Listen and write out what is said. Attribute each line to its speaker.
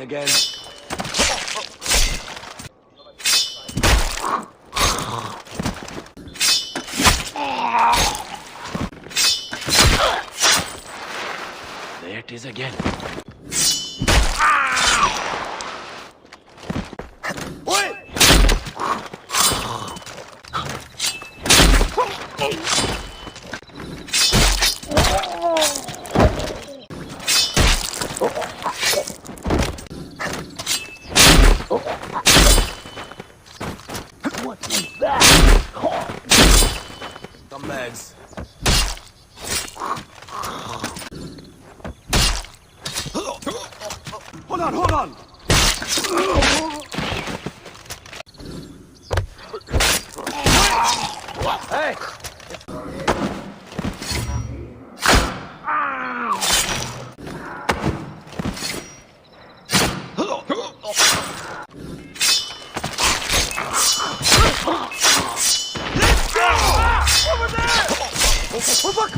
Speaker 1: again. There it is again. What was that? Scumbags. Hold on, hold on! Hey! Let's go! Over there! Oh, fuck!